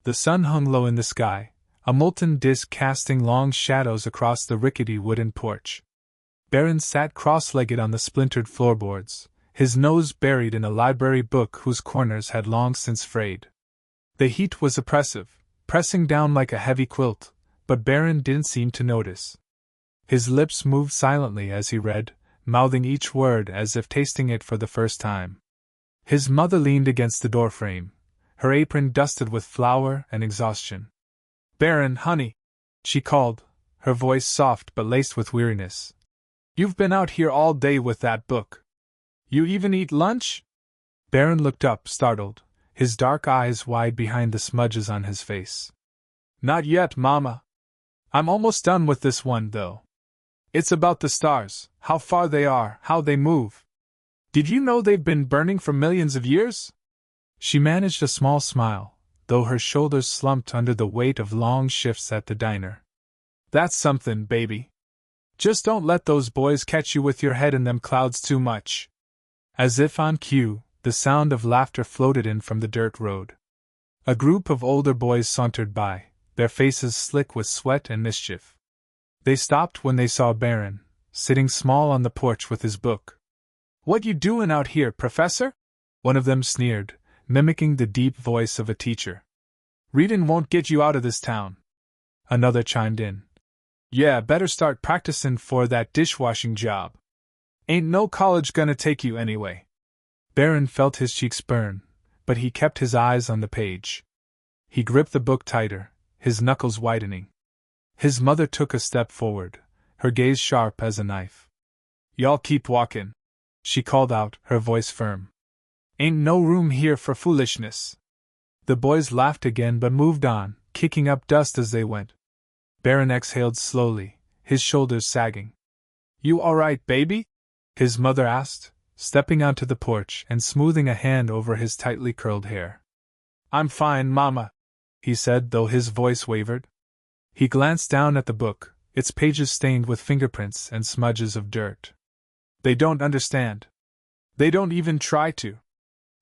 The sun hung low in the sky, a molten disk casting long shadows across the rickety wooden porch. Barron sat cross-legged on the splintered floorboards, his nose buried in a library book whose corners had long since frayed. The heat was oppressive, pressing down like a heavy quilt, but Barron didn't seem to notice. His lips moved silently as he read, mouthing each word as if tasting it for the first time. His mother leaned against the doorframe, her apron dusted with flour and exhaustion. "Barron, honey," she called, her voice soft but laced with weariness. "You've been out here all day with that book. You even eat lunch?" Barron looked up, startled, his dark eyes wide behind the smudges on his face. "Not yet, Mama. I'm almost done with this one, though. It's about the stars, how far they are, how they move. Did you know they've been burning for millions of years?" She managed a small smile, though her shoulders slumped under the weight of long shifts at the diner. "That's something, baby. Just don't let those boys catch you with your head in them clouds too much." As if on cue, the sound of laughter floated in from the dirt road. A group of older boys sauntered by, their faces slick with sweat and mischief. They stopped when they saw Barron, sitting small on the porch with his book. "What you doin' out here, Professor?" one of them sneered, mimicking the deep voice of a teacher. "Readin' won't get you out of this town." Another chimed in. "Yeah, better start practicin' for that dishwashing job. Ain't no college gonna take you anyway." Barron felt his cheeks burn, but he kept his eyes on the page. He gripped the book tighter, his knuckles whitening. His mother took a step forward, her gaze sharp as a knife. "Y'all keep walkin'," she called out, her voice firm. "Ain't no room here for foolishness." The boys laughed again but moved on, kicking up dust as they went. Barron exhaled slowly, his shoulders sagging. "You all right, baby?" his mother asked, stepping onto the porch and smoothing a hand over his tightly curled hair. "I'm fine, Mama," he said, though his voice wavered. He glanced down at the book, its pages stained with fingerprints and smudges of dirt. "They don't understand. They don't even try to."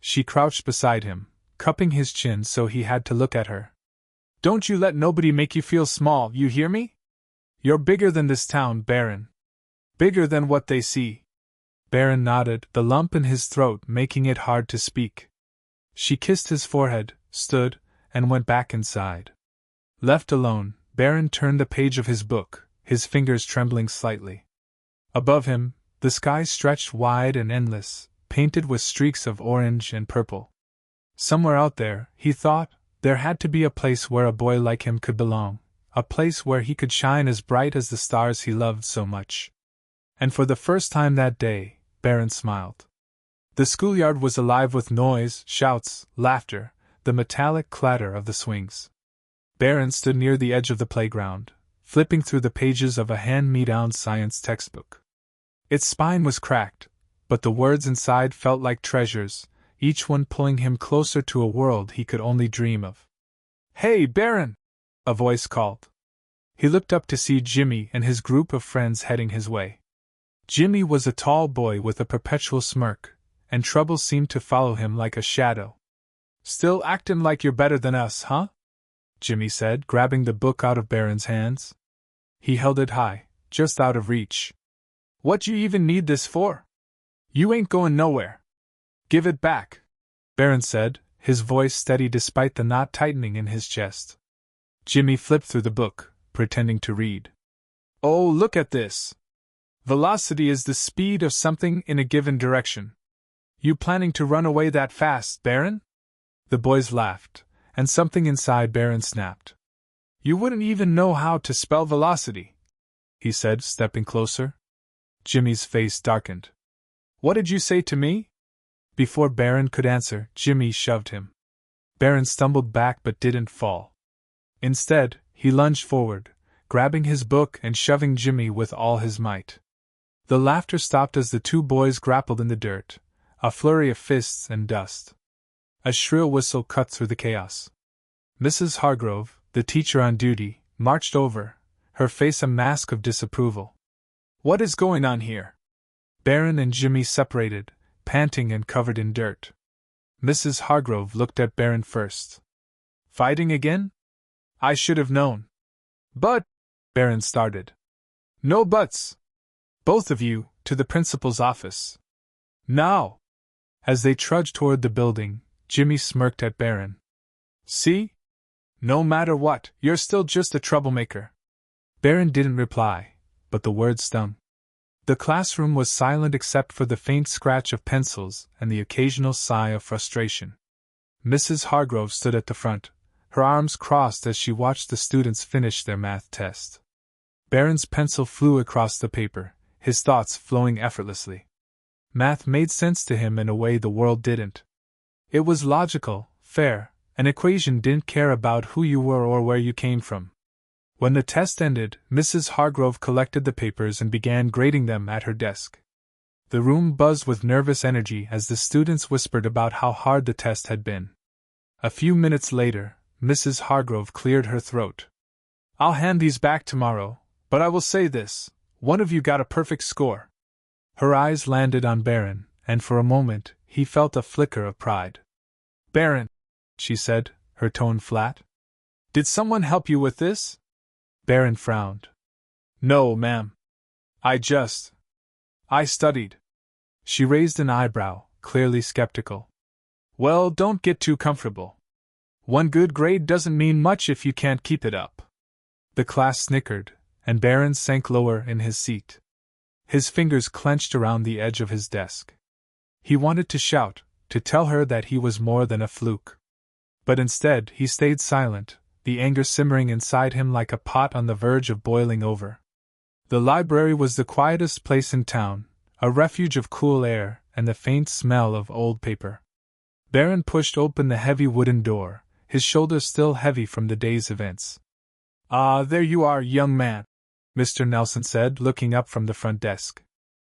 She crouched beside him, cupping his chin so he had to look at her. "Don't you let nobody make you feel small, you hear me? You're bigger than this town, Barron. Bigger than what they see." Barron nodded, the lump in his throat making it hard to speak. She kissed his forehead, stood, and went back inside. Left alone, Barron turned the page of his book, his fingers trembling slightly. Above him, the sky stretched wide and endless, painted with streaks of orange and purple. Somewhere out there, he thought, there had to be a place where a boy like him could belong, a place where he could shine as bright as the stars he loved so much. And for the first time that day, Barron smiled. The schoolyard was alive with noise, shouts, laughter, the metallic clatter of the swings. Barron stood near the edge of the playground, flipping through the pages of a hand-me-down science textbook. Its spine was cracked, but the words inside felt like treasures, each one pulling him closer to a world he could only dream of. "Hey, Barron!" a voice called. He looked up to see Jimmy and his group of friends heading his way. Jimmy was a tall boy with a perpetual smirk, and trouble seemed to follow him like a shadow. "Still actin' like you're better than us, huh?" Jimmy said, grabbing the book out of Barron's hands. He held it high, just out of reach. "What you even need this for? You ain't going nowhere. Give it back," Barron said, his voice steady despite the knot tightening in his chest. Jimmy flipped through the book, pretending to read. "Oh, look at this. Velocity is the speed of something in a given direction. You planning to run away that fast, Barron?" The boys laughed, and something inside Barron snapped. "You wouldn't even know how to spell velocity," he said, stepping closer. Jimmy's face darkened. "What did you say to me?" Before Barron could answer, Jimmy shoved him. Barron stumbled back but didn't fall. Instead, he lunged forward, grabbing his book and shoving Jimmy with all his might. The laughter stopped as the two boys grappled in the dirt, a flurry of fists and dust. A shrill whistle cut through the chaos. Mrs. Hargrove, the teacher on duty, marched over, her face a mask of disapproval. "What is going on here?" Barron and Jimmy separated, panting and covered in dirt. Mrs. Hargrove looked at Barron first. Fighting again? I should have known. But, Barron started. No buts. Both of you, to the principal's office. Now. As they trudged toward the building, Jimmy smirked at Barron. See? No matter what, you're still just a troublemaker. Barron didn't reply, but the words stung. The classroom was silent except for the faint scratch of pencils and the occasional sigh of frustration. Mrs. Hargrove stood at the front, her arms crossed as she watched the students finish their math test. Barron's pencil flew across the paper, his thoughts flowing effortlessly. Math made sense to him in a way the world didn't. It was logical, fair, an equation didn't care about who you were or where you came from. When the test ended, Mrs. Hargrove collected the papers and began grading them at her desk. The room buzzed with nervous energy as the students whispered about how hard the test had been. A few minutes later, Mrs. Hargrove cleared her throat. I'll hand these back tomorrow, but I will say this, one of you got a perfect score. Her eyes landed on Barron, and for a moment, he felt a flicker of pride. Barron, she said, her tone flat. Did someone help you with this? Barron frowned. No, ma'am. I studied. She raised an eyebrow, clearly skeptical. Well, don't get too comfortable. One good grade doesn't mean much if you can't keep it up. The class snickered, and Barron sank lower in his seat. His fingers clenched around the edge of his desk. He wanted to shout, to tell her that he was more than a fluke. But instead he stayed silent, the anger simmering inside him like a pot on the verge of boiling over. The library was the quietest place in town, a refuge of cool air and the faint smell of old paper. Barron pushed open the heavy wooden door, his shoulders still heavy from the day's events. Ah, there you are, young man, Mr. Nelson said, looking up from the front desk.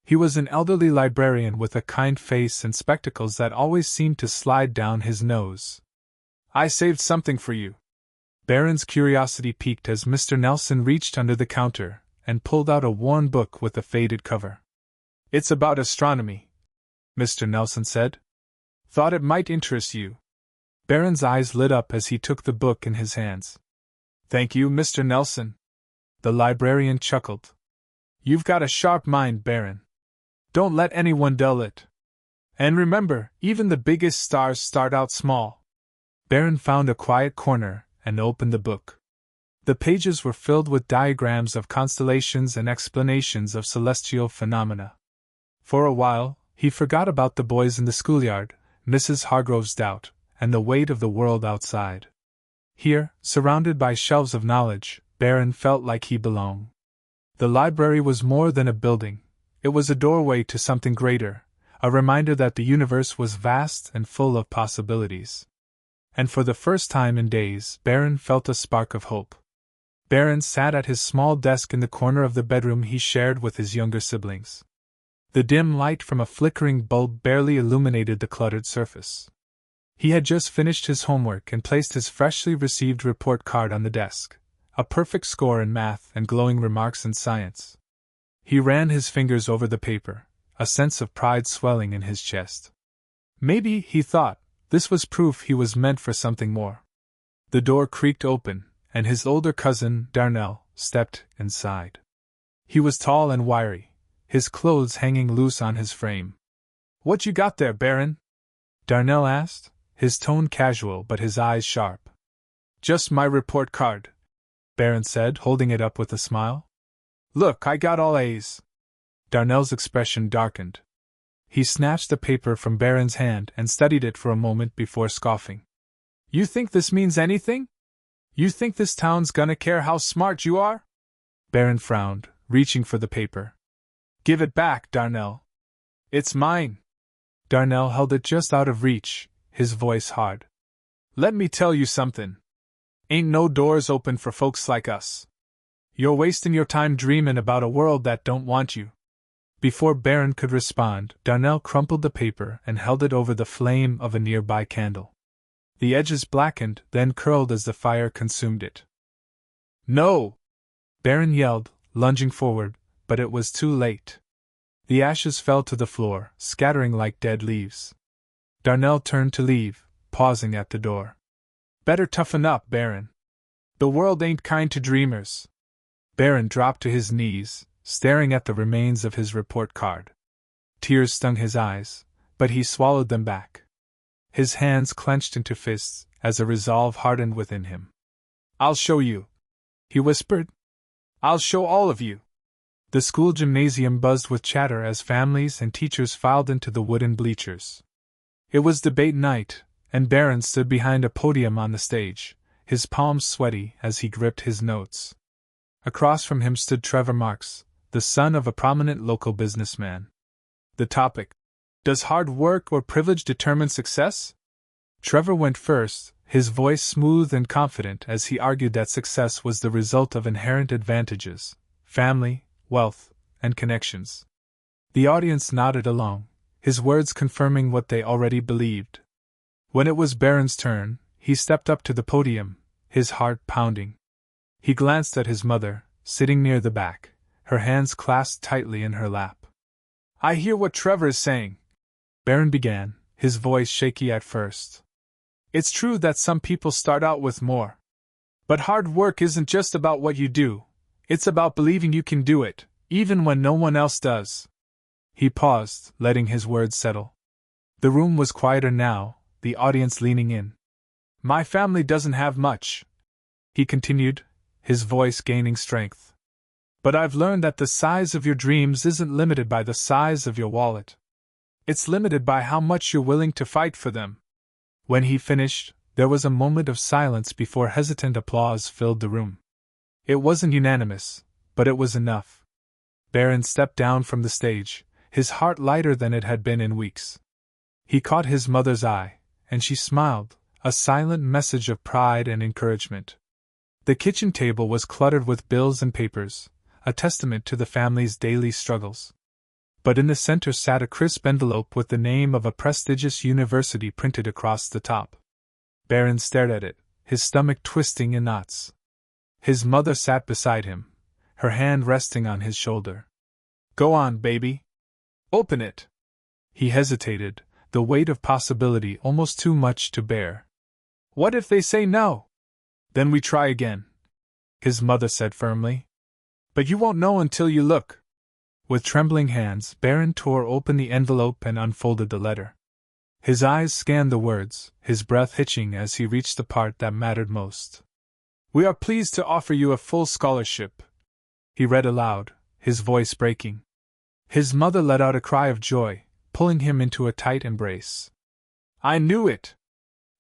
He was an elderly librarian with a kind face and spectacles that always seemed to slide down his nose. I saved something for you. Barron's curiosity piqued as Mr. Nelson reached under the counter and pulled out a worn book with a faded cover. It's about astronomy, Mr. Nelson said. Thought it might interest you. Barron's eyes lit up as he took the book in his hands. Thank you, Mr. Nelson. The librarian chuckled. You've got a sharp mind, Barron. Don't let anyone dull it. And remember, even the biggest stars start out small. Barron found a quiet corner and opened the book. The pages were filled with diagrams of constellations and explanations of celestial phenomena. For a while, he forgot about the boys in the schoolyard, Mrs. Hargrove's doubt, and the weight of the world outside. Here, surrounded by shelves of knowledge, Barron felt like he belonged. The library was more than a building. It was a doorway to something greater, a reminder that the universe was vast and full of possibilities. And for the first time in days, Barron felt a spark of hope. Barron sat at his small desk in the corner of the bedroom he shared with his younger siblings. The dim light from a flickering bulb barely illuminated the cluttered surface. He had just finished his homework and placed his freshly received report card on the desk, a perfect score in math and glowing remarks in science. He ran his fingers over the paper, a sense of pride swelling in his chest. Maybe, he thought, this was proof he was meant for something more. The door creaked open, and his older cousin, Darnell, stepped inside. He was tall and wiry, his clothes hanging loose on his frame. What you got there, Barron? Darnell asked, his tone casual but his eyes sharp. Just my report card, Barron said, holding it up with a smile. Look, I got all A's. Darnell's expression darkened. He snatched the paper from Barron's hand and studied it for a moment before scoffing. You think this means anything? You think this town's gonna care how smart you are? Barron frowned, reaching for the paper. Give it back, Darnell. It's mine. Darnell held it just out of reach, his voice hard. Let me tell you something. Ain't no doors open for folks like us. You're wasting your time dreaming about a world that don't want you. Before Barron could respond, Darnell crumpled the paper and held it over the flame of a nearby candle. The edges blackened, then curled as the fire consumed it. No! Barron yelled, lunging forward, but it was too late. The ashes fell to the floor, scattering like dead leaves. Darnell turned to leave, pausing at the door. Better toughen up, Barron. The world ain't kind to dreamers. Barron dropped to his knees, staring at the remains of his report card. Tears stung his eyes, but he swallowed them back. His hands clenched into fists as a resolve hardened within him. I'll show you, he whispered. I'll show all of you. The school gymnasium buzzed with chatter as families and teachers filed into the wooden bleachers. It was debate night, and Barron stood behind a podium on the stage, his palms sweaty as he gripped his notes. Across from him stood Trevor Marks, the son of a prominent local businessman. The topic: Does hard work or privilege determine success? Trevor went first, his voice smooth and confident as he argued that success was the result of inherent advantages: family, wealth, and connections. The audience nodded along, his words confirming what they already believed. When it was Barron's turn, he stepped up to the podium, his heart pounding. He glanced at his mother, sitting near the back, her hands clasped tightly in her lap. I hear what Trevor is saying, Barron began, his voice shaky at first. It's true that some people start out with more. But hard work isn't just about what you do, it's about believing you can do it, even when no one else does. He paused, letting his words settle. The room was quieter now, the audience leaning in. My family doesn't have much, he continued, his voice gaining strength. But I've learned that the size of your dreams isn't limited by the size of your wallet. It's limited by how much you're willing to fight for them. When he finished, there was a moment of silence before hesitant applause filled the room. It wasn't unanimous, but it was enough. Barron stepped down from the stage, his heart lighter than it had been in weeks. He caught his mother's eye, and she smiled, a silent message of pride and encouragement. The kitchen table was cluttered with bills and papers, a testament to the family's daily struggles. But in the center sat a crisp envelope with the name of a prestigious university printed across the top. Barron stared at it, his stomach twisting in knots. His mother sat beside him, her hand resting on his shoulder. Go on, baby. Open it. He hesitated, the weight of possibility almost too much to bear. What if they say no? Then we try again, his mother said firmly. But you won't know until you look. With trembling hands, Barron tore open the envelope and unfolded the letter. His eyes scanned the words, his breath hitching as he reached the part that mattered most. We are pleased to offer you a full scholarship, he read aloud, his voice breaking. His mother let out a cry of joy, pulling him into a tight embrace. I knew it!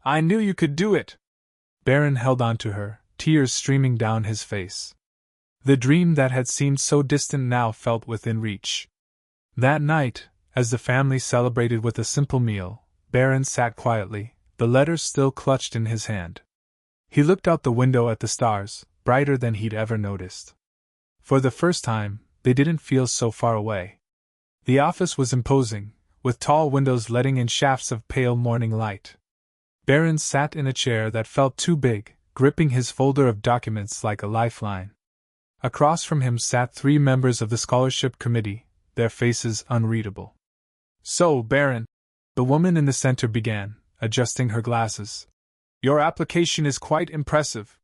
I knew you could do it! Barron held on to her, tears streaming down his face. The dream that had seemed so distant now felt within reach. That night, as the family celebrated with a simple meal, Barron sat quietly, the letter still clutched in his hand. He looked out the window at the stars, brighter than he'd ever noticed. For the first time, they didn't feel so far away. The office was imposing, with tall windows letting in shafts of pale morning light. Barron sat in a chair that felt too big, gripping his folder of documents like a lifeline. Across from him sat 3 members of the scholarship committee, their faces unreadable. So, Barron, the woman in the center began, adjusting her glasses. Your application is quite impressive.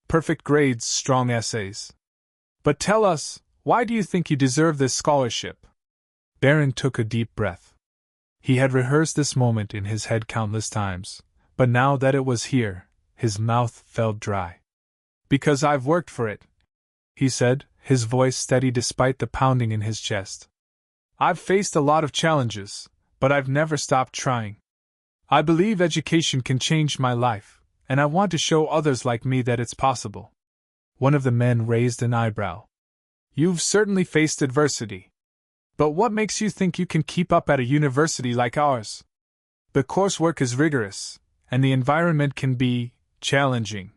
Perfect grades, strong essays. But tell us, why do you think you deserve this scholarship? Barron took a deep breath. He had rehearsed this moment in his head countless times, but now that it was here, his mouth felt dry. Because I've worked for it, he said, his voice steady despite the pounding in his chest. I've faced a lot of challenges, but I've never stopped trying. I believe education can change my life, and I want to show others like me that it's possible. One of the men raised an eyebrow. You've certainly faced adversity. But what makes you think you can keep up at a university like ours? The coursework is rigorous, and the environment can be challenging.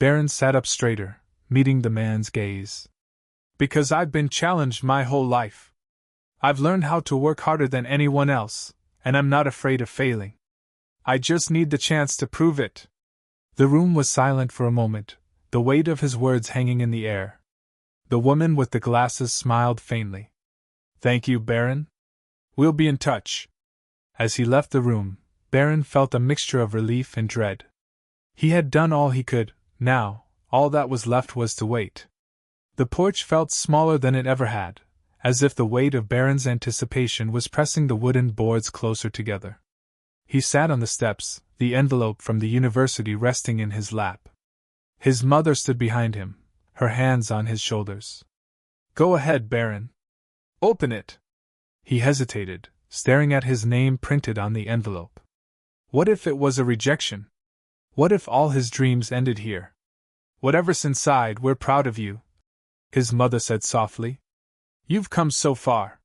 Barron sat up straighter, meeting the man's gaze. Because I've been challenged my whole life. I've learned how to work harder than anyone else, and I'm not afraid of failing. I just need the chance to prove it. The room was silent for a moment, the weight of his words hanging in the air. The woman with the glasses smiled faintly. Thank you, Barron. We'll be in touch. As he left the room, Barron felt a mixture of relief and dread. He had done all he could. Now, all that was left was to wait. The porch felt smaller than it ever had, as if the weight of Barron's anticipation was pressing the wooden boards closer together. He sat on the steps, the envelope from the university resting in his lap. His mother stood behind him, her hands on his shoulders. "Go ahead, Barron. Open it." He hesitated, staring at his name printed on the envelope. What if it was a rejection? What if all his dreams ended here? "Whatever's inside, we're proud of you," his mother said softly. "You've come so far."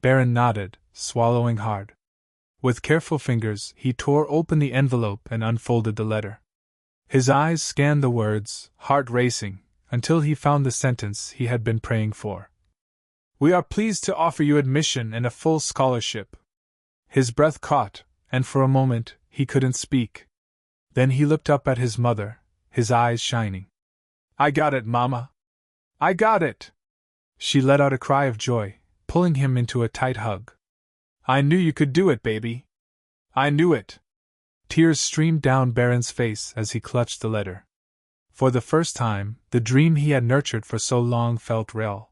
Barron nodded, swallowing hard. With careful fingers, he tore open the envelope and unfolded the letter. His eyes scanned the words, heart racing, until he found the sentence he had been praying for. "We are pleased to offer you admission and a full scholarship." His breath caught, and for a moment, he couldn't speak. Then he looked up at his mother, his eyes shining. "I got it, Mama! I got it!" She let out a cry of joy, pulling him into a tight hug. "I knew you could do it, baby! I knew it!" Tears streamed down Barron's face as he clutched the letter. For the first time, the dream he had nurtured for so long felt real.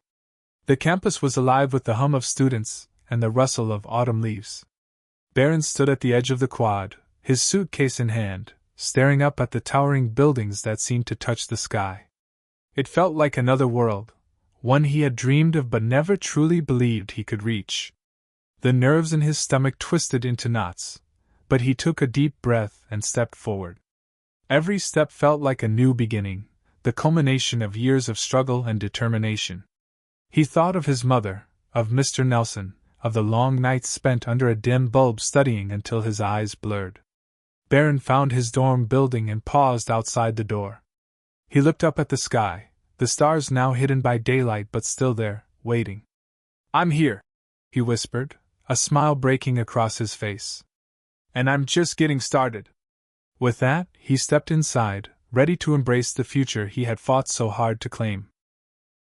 The campus was alive with the hum of students and the rustle of autumn leaves. Barron stood at the edge of the quad, his suitcase in hand, staring up at the towering buildings that seemed to touch the sky. It felt like another world, one he had dreamed of but never truly believed he could reach. The nerves in his stomach twisted into knots, but he took a deep breath and stepped forward. Every step felt like a new beginning, the culmination of years of struggle and determination. He thought of his mother, of Mr. Nelson, of the long nights spent under a dim bulb studying until his eyes blurred. Barron found his dorm building and paused outside the door. He looked up at the sky, the stars now hidden by daylight but still there, waiting. "I'm here," he whispered, a smile breaking across his face. "And I'm just getting started." With that, he stepped inside, ready to embrace the future he had fought so hard to claim.